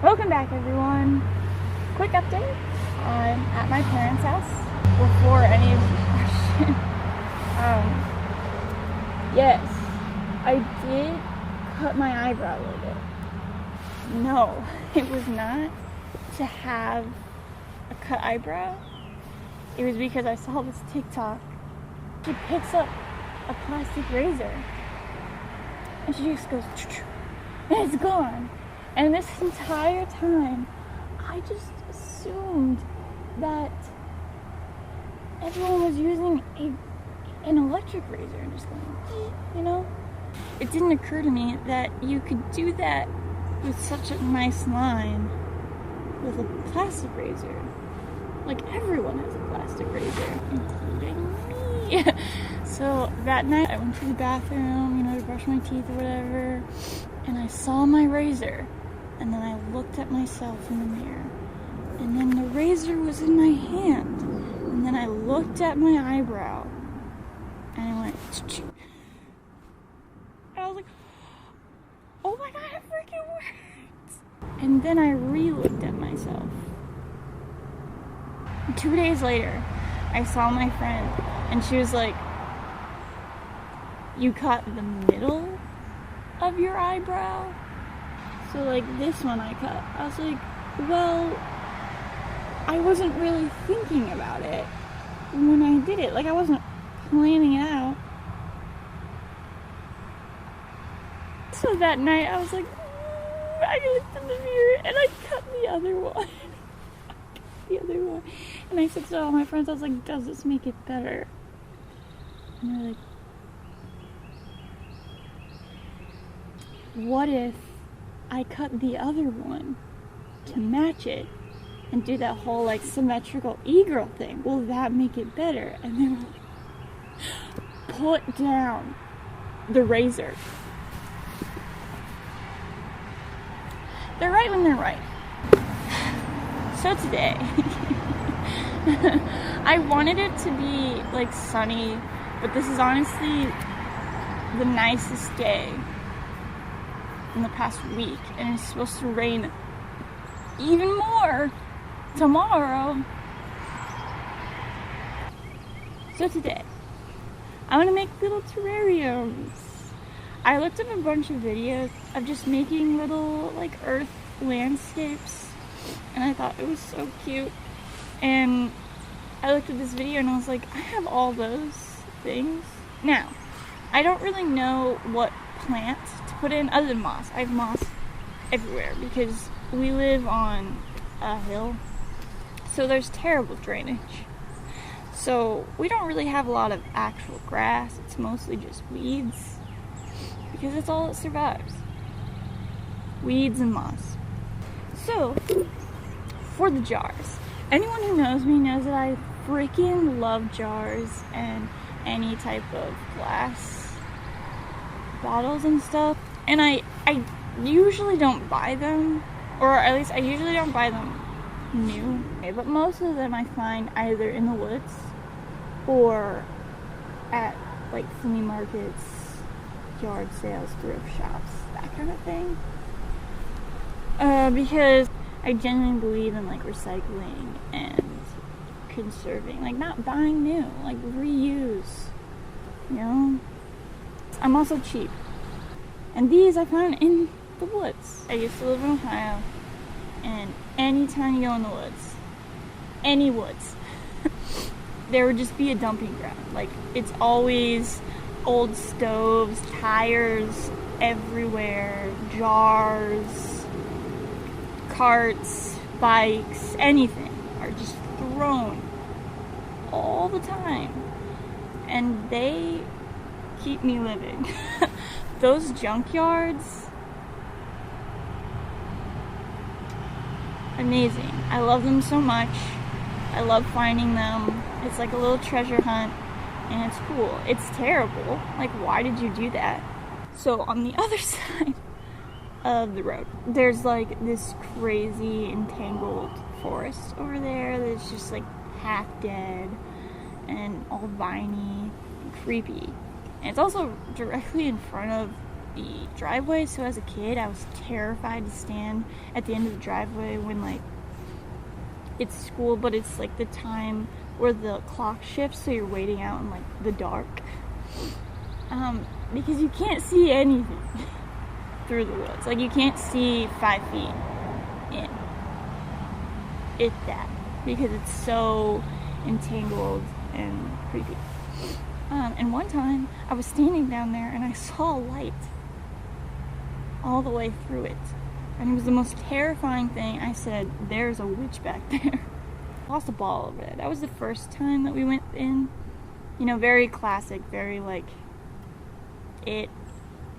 Welcome back, everyone. Quick update. I'm at my parents' house before any of the question. Yes, I did cut my eyebrow a little bit. No, it was not to have a cut eyebrow. It was because I saw this TikTok. She picks up a plastic razor and she just goes, and it's gone. And this entire time, I just assumed that everyone was using an electric razor and just going, you know? It didn't occur to me that you could do that with such a nice line with a plastic razor. Like, everyone has a plastic razor, including me. So that night, I went to the bathroom, to brush my teeth or whatever, and I saw my razor. And then I looked at myself in the mirror. And then the razor was in my hand. And then I looked at my eyebrow. And I went, and I was like, oh my god, it freaking worked! And then I re-looked at myself. 2 days later, I saw my friend. And she was like, you cut the middle of your eyebrow? So like this one I cut. I was like, well, I wasn't really thinking about it when I did it. Like, I wasn't planning it out. So that night I was like, I looked in the mirror and I cut the other one. And I said to all my friends, I was like, does this make it better? And they're like, what if I cut the other one to match it and do that whole like symmetrical e-girl thing? Will that make it better? And they were like, put down the razor. They're right when they're right. So today, I wanted it to be like sunny, but this is honestly the nicest day in the past week, and it's supposed to rain even more tomorrow. So today, I want to make little terrariums. I looked up a bunch of videos of just making little like earth landscapes, and I thought it was so cute. And I looked at this video and I was like, I have all those things. Now, I don't really know what plant to put in other than moss. I have moss everywhere because we live on a hill, so there's terrible drainage. So we don't really have a lot of actual grass. It's mostly just weeds because it's all that survives. Weeds and moss. So for the jars, anyone who knows me knows that I freaking love jars and any type of glass bottles and stuff. And I usually don't buy them, or at least I usually don't buy them new. But most of them I find either in the woods or at like flea markets, yard sales, thrift shops, that kind of thing. Because I genuinely believe in like recycling and conserving, like not buying new, like reuse, I'm also cheap. And these I found in the woods. I used to live in Ohio, and anytime you go in the woods, any woods, there would just be a dumping ground. Like, it's always old stoves, tires everywhere, jars, carts, bikes, anything are just thrown all the time. And they keep me living. Those junkyards, amazing. I love them so much. I love finding them. It's like a little treasure hunt, and it's cool. It's terrible. Like, why did you do that? So on the other side of the road, there's like this crazy entangled forest over there that's just like half dead and all viney and creepy. And it's also directly in front of the driveway, so as a kid I was terrified to stand at the end of the driveway when like it's school, but it's like the time where the clock shifts, so you're waiting out in like the dark, because you can't see anything through the woods. Like, you can't see 5 feet in, if that, because it's so entangled and creepy. And one time I was standing down there and I saw a light all the way through it, and it was the most terrifying thing. I said, there's a witch back there. Lost a ball over it. That was the first time that we went in. You know, very classic, very like it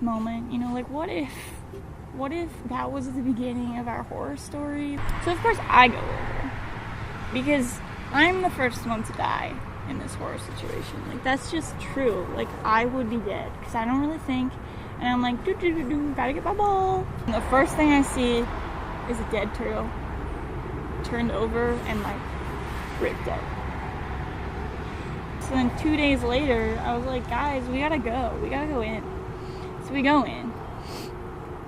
moment. You know, like what if that was the beginning of our horror story? So of course I go over because I'm the first one to die in this horror situation. Like, that's just true. Like, I would be dead because I don't really think, and I'm like, gotta get my ball. And the first thing I see is a dead turtle turned over and like ripped up. So then 2 days later I was like, guys, we gotta go in. So we go in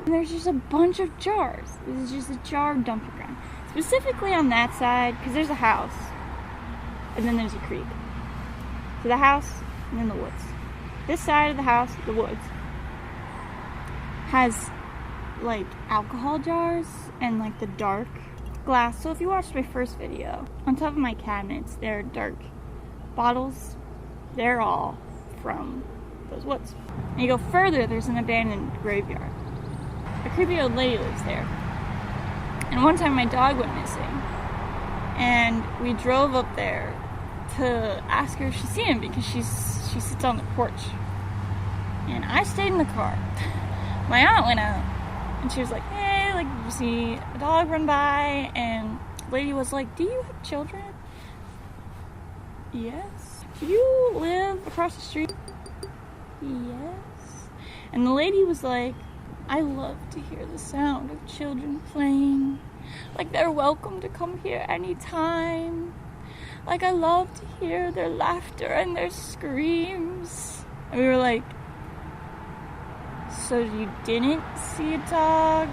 and there's just a bunch of jars. This is just a jar dumping ground, specifically on that side, because there's a house and then there's a creek. So the house and then the woods. This side of the house, the woods, has like alcohol jars and like the dark glass. So if you watched my first video, on top of my cabinets there are dark bottles. They're all from those woods. And you go further, there's an abandoned graveyard. A creepy old lady lives there. And one time my dog went missing, and we drove up there to ask her if she'd seen him, because she sits on the porch. And I stayed in the car. My aunt went out and she was like, hey, like, did you see a dog run by? And the lady was like, do you have children? Yes. Do you live across the street? Yes. And the lady was like, I love to hear the sound of children playing. Like, they're welcome to come here anytime. Like, I love to hear their laughter and their screams. And we were like, so you didn't see a dog?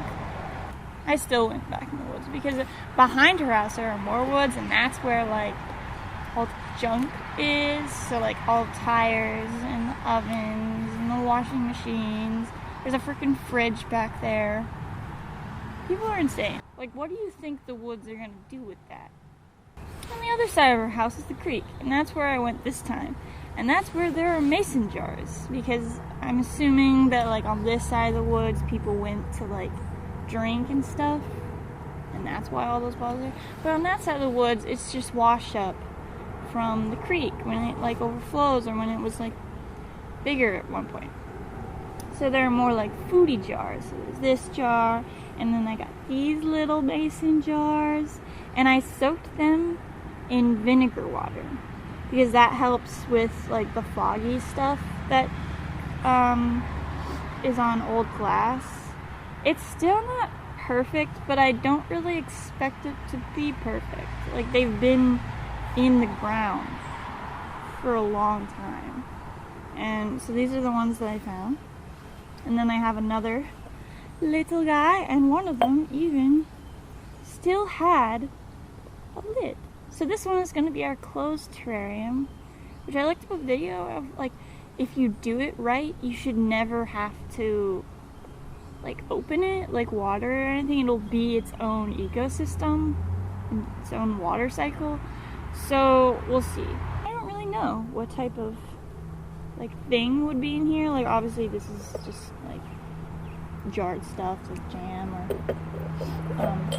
I still went back in the woods, because behind her house there are more woods, and that's where like all the junk is. So like all the tires and the ovens and the washing machines. There's a freaking fridge back there. People are insane. Like, what do you think the woods are gonna do with that? On the other side of our house is the creek, and that's where I went this time. And that's where there are mason jars, because I'm assuming that like on this side of the woods people went to like drink and stuff, and that's why all those bottles are. But on that side of the woods, it's just washed up from the creek when it like overflows, or when it was like bigger at one point. So there are more like foodie jars. So there's this jar, and then I got these little mason jars, and I soaked them in vinegar water, because that helps with like the foggy stuff that is on old glass. It's still not perfect, but I don't really expect it to be perfect. Like, they've been in the ground for a long time. And so these are the ones that I found. And then I have another little guy, and one of them even still had a lid. So this one is going to be our closed terrarium, which I looked up a video of, like, if you do it right, you should never have to like open it like water or anything. It'll be its own ecosystem, its own water cycle. So we'll see. I don't really know what type of like thing would be in here. Like, obviously this is just like jarred stuff, like jam or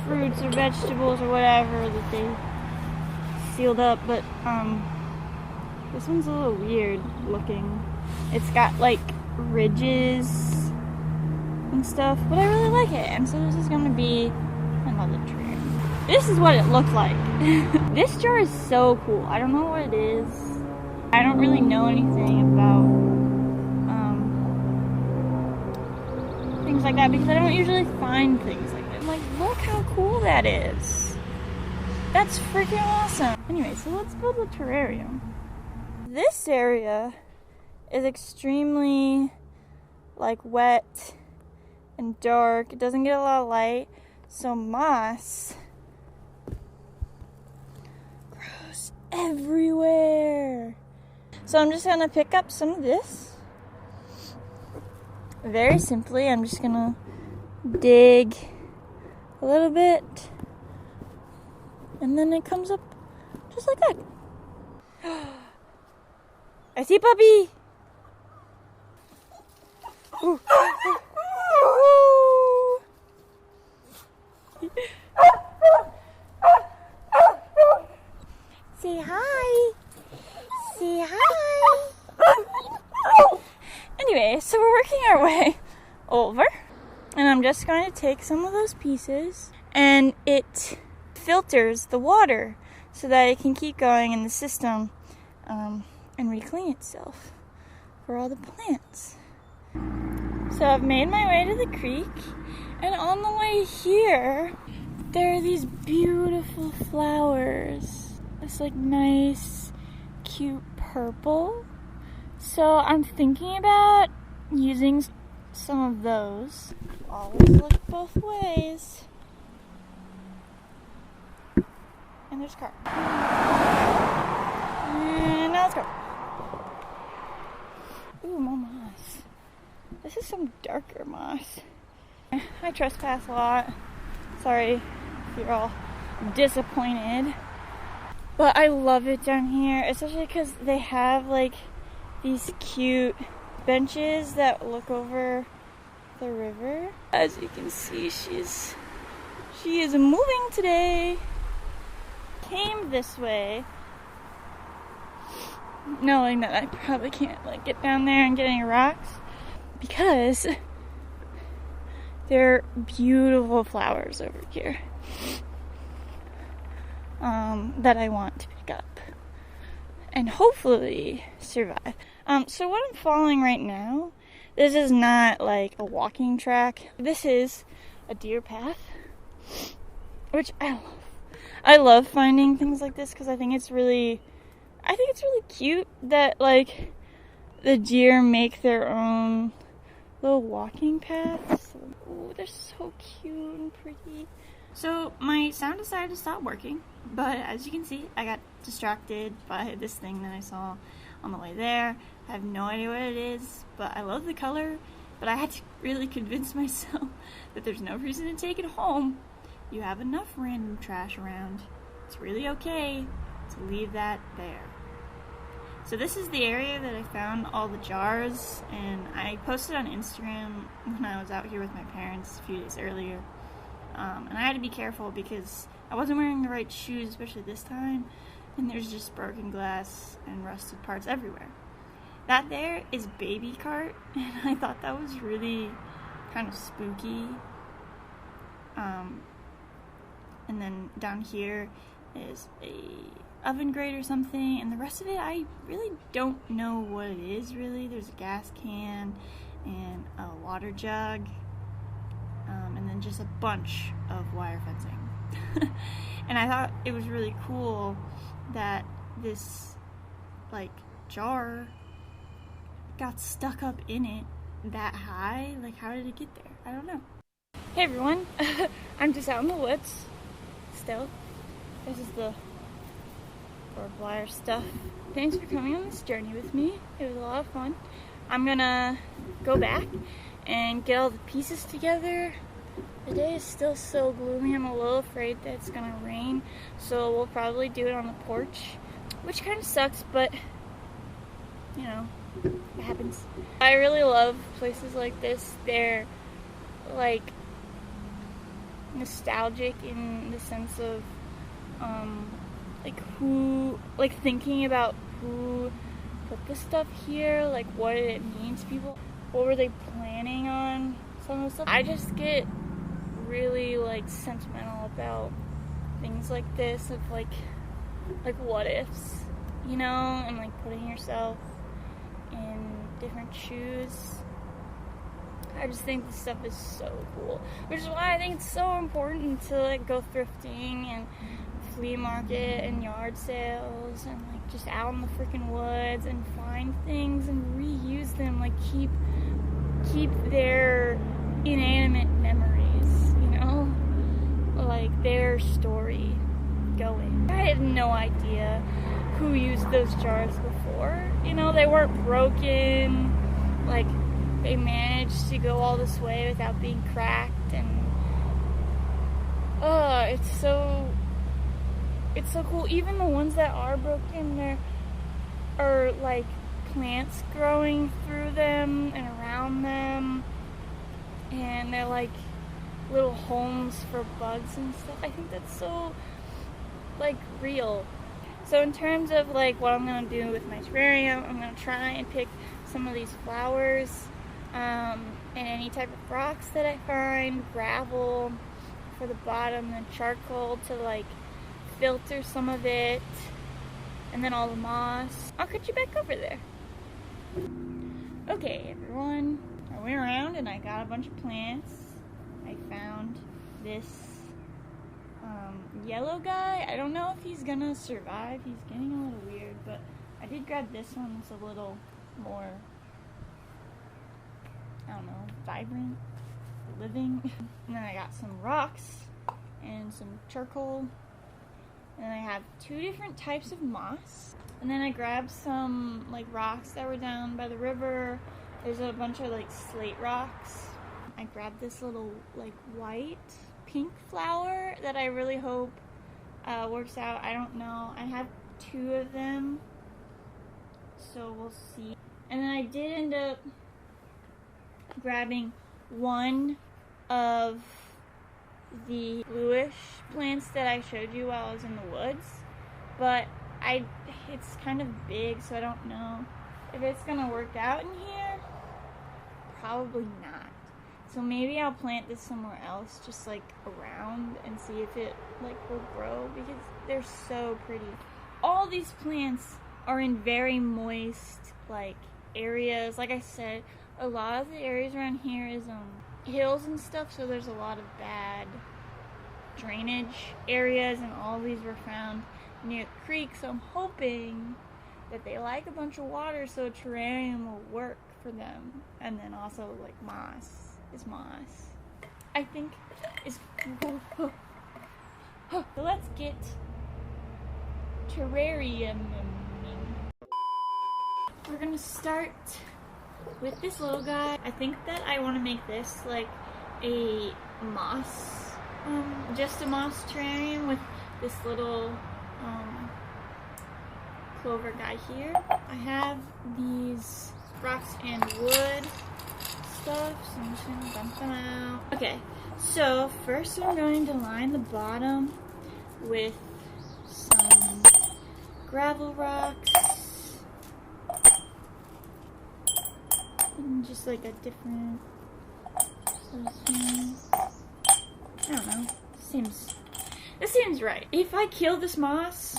fruits or vegetables or whatever that they sealed up. But this one's a little weird looking. It's got like ridges and stuff, but I really like it. And so this is gonna be another tree. This is what it looked like. This jar is so cool. I don't know what it is. I don't really know anything about things like that, because I don't usually find things like that. I'm like, look how cool that is. That's freaking awesome. Anyway, so let's build a terrarium. This area is extremely like wet and dark. It doesn't get a lot of light, so moss grows everywhere. So I'm just gonna pick up some of this. Very simply, I'm just gonna dig a little bit, and then it comes up just like that. I see puppy. Ooh. Say hi. Say hi. Anyway, so we're working our way over, and I'm just going to take some of those pieces, and it filters the water so that it can keep going in the system and reclean itself for all the plants. So I've made my way to the creek, and on the way here, there are these beautiful flowers. It's like nice, cute purple. So I'm thinking about using some of those. Always look both ways. And there's a car. And now let's go. Ooh, more moss. This is some darker moss. I trespass a lot. Sorry if you're all disappointed. But I love it down here, especially because they have like these cute benches that look over the river. As you can see, she is moving today. Came this way, knowing that I probably can't like get down there and get any rocks, because there are beautiful flowers over here that I want to pick up and hopefully survive. So what I'm following right now, this is not like a walking track. This is a deer path, which I love. I love finding things like this because I think it's really cute that like the deer make their own little walking paths. Oh, they're so cute and pretty. So my sound decided to stop working, but as you can see, I got distracted by this thing that I saw on the way there. I have no idea what it is, but I love the color, but I had to really convince myself that there's no reason to take it home. You have enough random trash around. It's really okay to leave that there. So this is the area that I found all the jars, and I posted on Instagram when I was out here with my parents a few days earlier. And I had to be careful because I wasn't wearing the right shoes, especially this time, and there's just broken glass and rusted parts everywhere. That there is baby cart, and I thought that was really kind of spooky. And then down here is a oven grate or something, and the rest of it I really don't know what it is really. There's a gas can and a water jug, and then just a bunch of wire fencing. And I thought it was really cool that this like jar got stuck up in it that high. Like, how did it get there? I don't know. Hey everyone, I'm just out in the woods still. This is the barbed wire stuff. Thanks for coming on this journey with me. It was a lot of fun. I'm gonna go back and get all the pieces together. The day is still so gloomy. I'm a little afraid that it's gonna rain, so we'll probably do it on the porch, which kind of sucks, but you know, it happens. I really love places like this. They're like nostalgic in the sense of like thinking about who put this stuff here, like what did it mean to people, what were they planning on some of the stuff. I just get really like sentimental about things like this, of like what ifs, you know, and like putting yourself in different shoes. I just think this stuff is so cool, which is why I think it's so important to like go thrifting and flea market and yard sales and like just out in the freaking woods and find things and reuse them, like keep keep their inanimate memories, you know? Like their story going. I had no idea who used those jars before. You know, they weren't broken. Like, they managed to go all this way without being cracked, and it's so cool. Even the ones that are broken, there are like plants growing through them and around them, and they're like little homes for bugs and stuff. I think that's so like real. So in terms of like what I'm gonna do with my terrarium, I'm gonna try and pick some of these flowers and any type of rocks that I find, gravel for the bottom, and charcoal to like filter some of it, and then all the moss. I'll cut you back over there. Okay, everyone, I went around and I got a bunch of plants. I found this yellow guy. I don't know if he's gonna survive. He's getting a little weird, but I did grab this one. It's a little more, I don't know, vibrant, living. And then I got some rocks and some charcoal. And then I have 2 different types of moss. And then I grabbed some like rocks that were down by the river. There's a bunch of like slate rocks. I grabbed this little like white pink flower that I really hope works out. I don't know. I have 2 of them, so we'll see. And then I did end up grabbing one of the bluish plants that I showed you while I was in the woods, but it's kind of big, so I don't know if it's gonna work out in here. Probably not. So maybe I'll plant this somewhere else, just like around, and see if it like will grow, because they're so pretty. All these plants are in very moist like areas. Like I said, a lot of the areas around here is hills and stuff, so there's a lot of bad drainage areas, and all these were found near the creek, so I'm hoping that they like a bunch of water so a terrarium will work for them. And then also like moss. I think is so let's get terrarium. We're gonna start with this little guy. I think that I want to make this like a moss, just a moss terrarium with this little clover guy here. I have these rocks and wood stuff, so I'm just gonna dump them out. Okay, so first I'm going to line the bottom with some gravel rocks, and just like a different thing. I don't know. This seems right. If I kill this moss,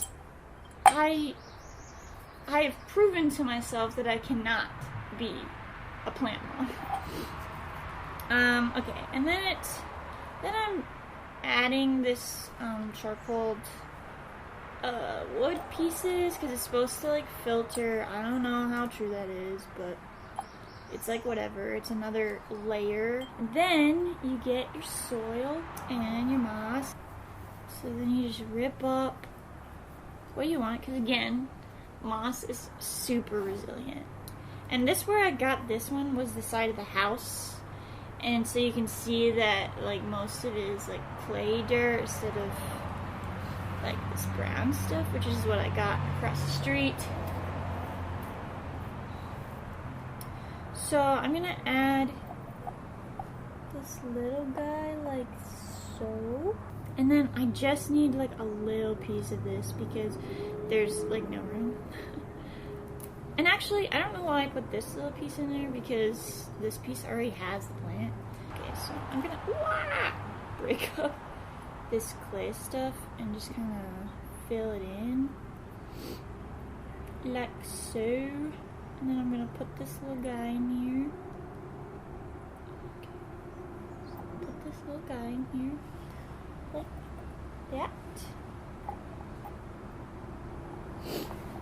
I have proven to myself that I cannot be a plant mom. Okay, and then I'm adding this charcoal wood pieces, because it's supposed to like filter. I don't know how true that is, but it's like whatever. It's another layer. And then you get your soil and your moss. So then you just rip up what you want, because again, moss is super resilient. And this, where I got this one, was the side of the house, and so you can see that like most of it is like clay dirt instead of like this brown stuff, which is what I got across the street. So I'm gonna add this little guy like so, and then I just need like a little piece of this because there's like no room. And actually, I don't know why I put this little piece in there, because this piece already has the plant. Okay, so I'm gonna break up this clay stuff and just kind of fill it in like so. And then I'm gonna put this little guy in here. Okay. Put this little guy in here like that.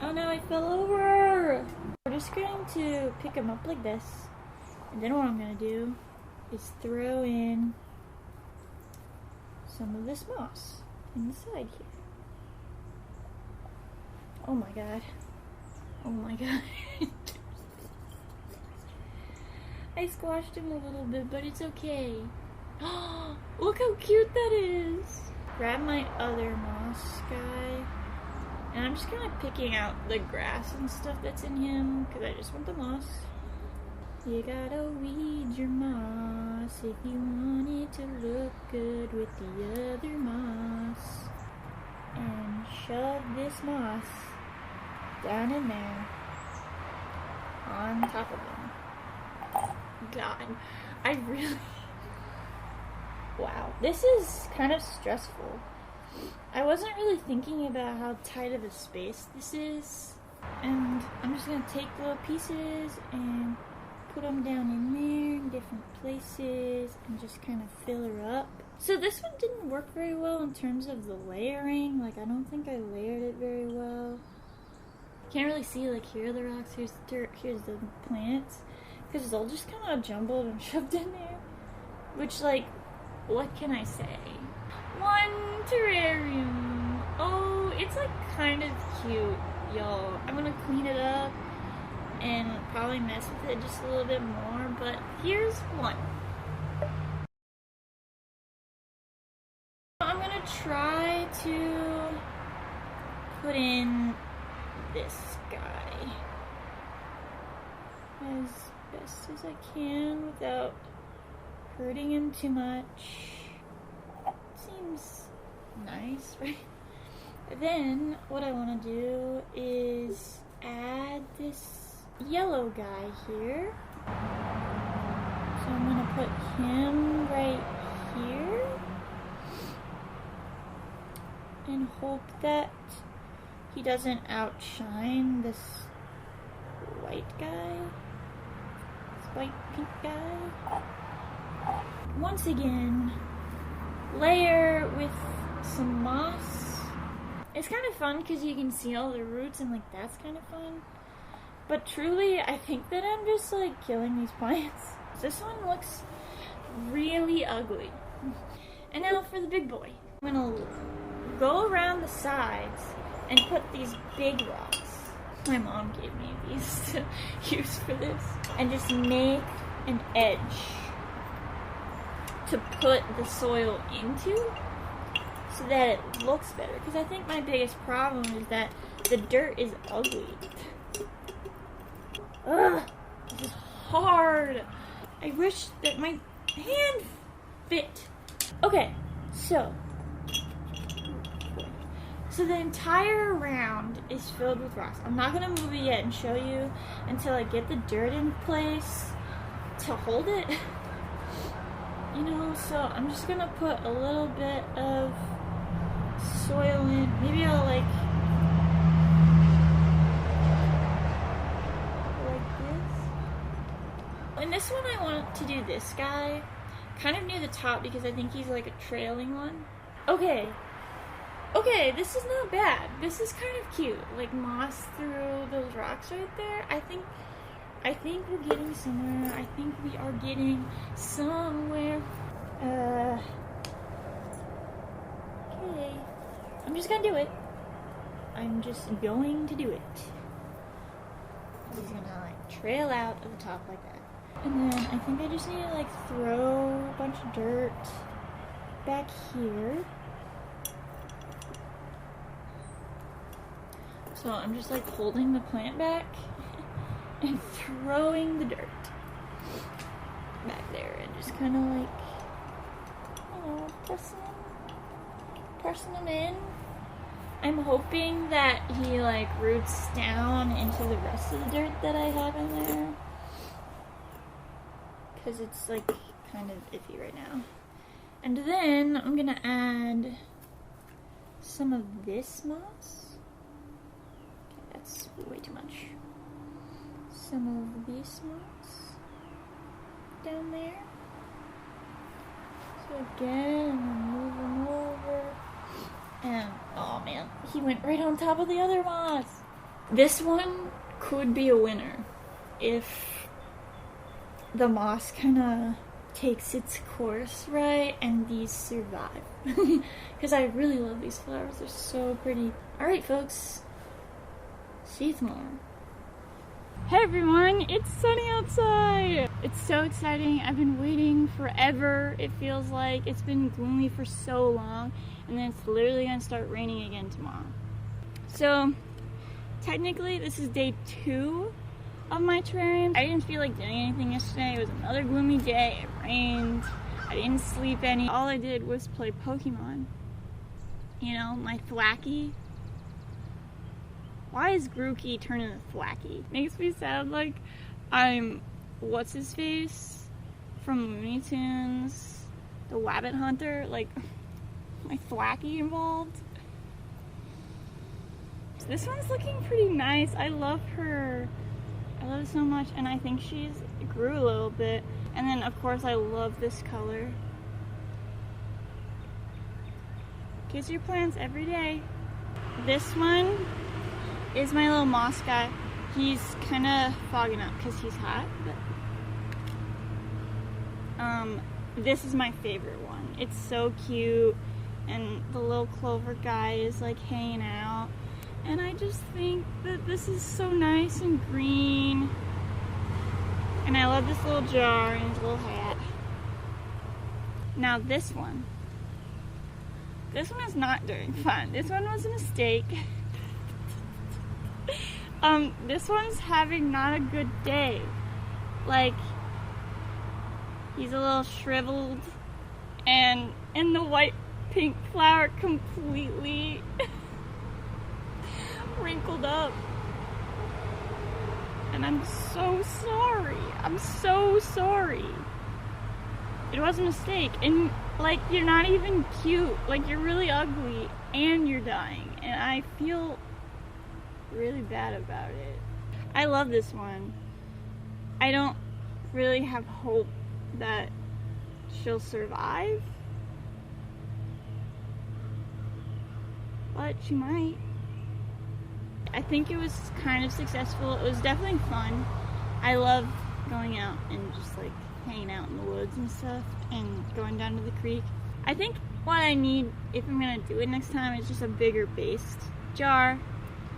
Oh no, I fell over! We're just going to pick him up like this, And then what I'm gonna do is throw in some of this moss inside here. Oh my god. Oh my god. I squashed him a little bit, but it's okay. Oh, look how cute that is. Grab my other moss guy. And I'm just kind of picking out the grass and stuff that's in him because I just want the moss. You gotta weed your moss if you want it to look good with the other moss. And shove this moss down in there on top of him. God, I really... Wow, this is kind of stressful. I wasn't really thinking about how tight of a space this is. And I'm just gonna take little pieces and put them down in there in different places and just kind of fill her up. So this one didn't work very well in terms of the layering. Like, I don't think I layered it very well. Can't really see, like, here are the rocks, here's the dirt, here's the plants. Because it's all just kind of jumbled and shoved in there. Which, like, what can I say? One terrarium. Oh, it's, like, kind of cute, y'all. I'm gonna clean it up and probably mess with it just a little bit more, but here's one. I'm gonna try to put in this guy as best as I can without hurting him too much. Seems nice, right? Then what I want to do is add this yellow guy here. So I'm gonna put him right here and hope that he doesn't outshine this white guy, this white pink guy. Once again, layer with some moss. It's kind of fun because you can see all the roots and like that's kind of fun. But truly, I think that I'm just like killing these plants. This one looks really ugly. And now for the big boy. I'm gonna go around the sides and put these big rocks. My mom gave me these to use for this. And just make an edge to put the soil into so that it looks better. Because I think my biggest problem is that the dirt is ugly. Ugh, this is hard. I wish that my hand fit. Okay, so the entire round is filled with rocks. I'm not gonna move it yet and show you until I get the dirt in place to hold it. You know, so I'm just gonna put a little bit of soil in. Maybe I'll like this. In this one I want to do this guy kind of near the top because I think he's like a trailing one. Okay, this is not bad. This is kind of cute. Like moss through those rocks right there. I think we're getting somewhere. I think we are getting somewhere. Okay. I'm just gonna do it. I'm just going to do it. He's gonna like trail out of the top like that. And then I think I just need to like throw a bunch of dirt back here. So I'm just like holding the plant back and throwing the dirt back there and just kind of like, you know, pressing them in. I'm hoping that he like roots down into the rest of the dirt that I have in there. Because it's like kind of iffy right now. And then I'm gonna add some of this moss. That's way too much. Some of this moss down there. So again, I'm moving over. And, oh man, he went right on top of the other moss. This one could be a winner if the moss kind of takes its course, right? And these survive. Because I really love these flowers. They're so pretty. Alright, folks. See you tomorrow. Hey everyone, it's sunny outside! It's so exciting. I've been waiting forever. It feels like it's been gloomy for so long, and then it's literally gonna start raining again tomorrow. So, technically this is day 2 of my terrarium. I didn't feel like doing anything yesterday. It was another gloomy day. It rained. I didn't sleep any. All I did was play Pokemon. You know, my Thwacky. Why is Grookey turning to Thwacky? Makes me sound like I'm what's-his-face from Looney Tunes, the Wabbit Hunter, like my Thwacky involved. So this one's looking pretty nice. I love her. I love it so much, and I think she's grew a little bit. And then of course I love this color. Kiss your plants every day. This one is my little moss guy. He's kind of fogging up because he's hot, but this is my favorite one. It's so cute, and the little clover guy is like hanging out, and I just think that this is so nice and green, and I love this little jar and his little hat. Now this one is not doing fun. This one was a mistake. This one's having not a good day. Like, he's a little shriveled, and the white pink flower completely wrinkled up. And I'm so sorry. I'm so sorry. It was a mistake. And, like, you're not even cute. Like, you're really ugly, and you're dying. And I feel really bad about it. I love this one. I don't really have hope that she'll survive, but she might. I think it was kind of successful. It was definitely fun. I love going out and just like hanging out in the woods and stuff and going down to the creek. I think what I need, if I'm gonna do it next time, is just a bigger based jar,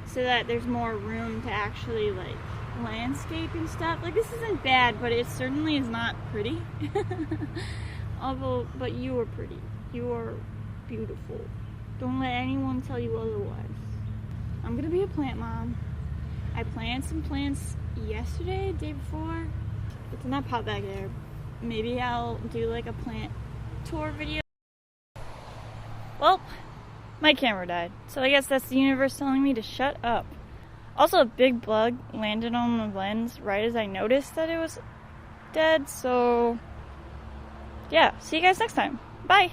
so that there's more room to actually like landscape and stuff. Like, this isn't bad, but it certainly is not pretty. Although, but you are pretty. You are beautiful. Don't let anyone tell you otherwise. I'm gonna be a plant mom. I planted some plants yesterday, day before. It's not pot back there. Maybe I'll do like a plant tour video. Well, my camera died, so I guess that's the universe telling me to shut up. Also, a big bug landed on the lens right as I noticed that it was dead, so yeah, see you guys next time. Bye!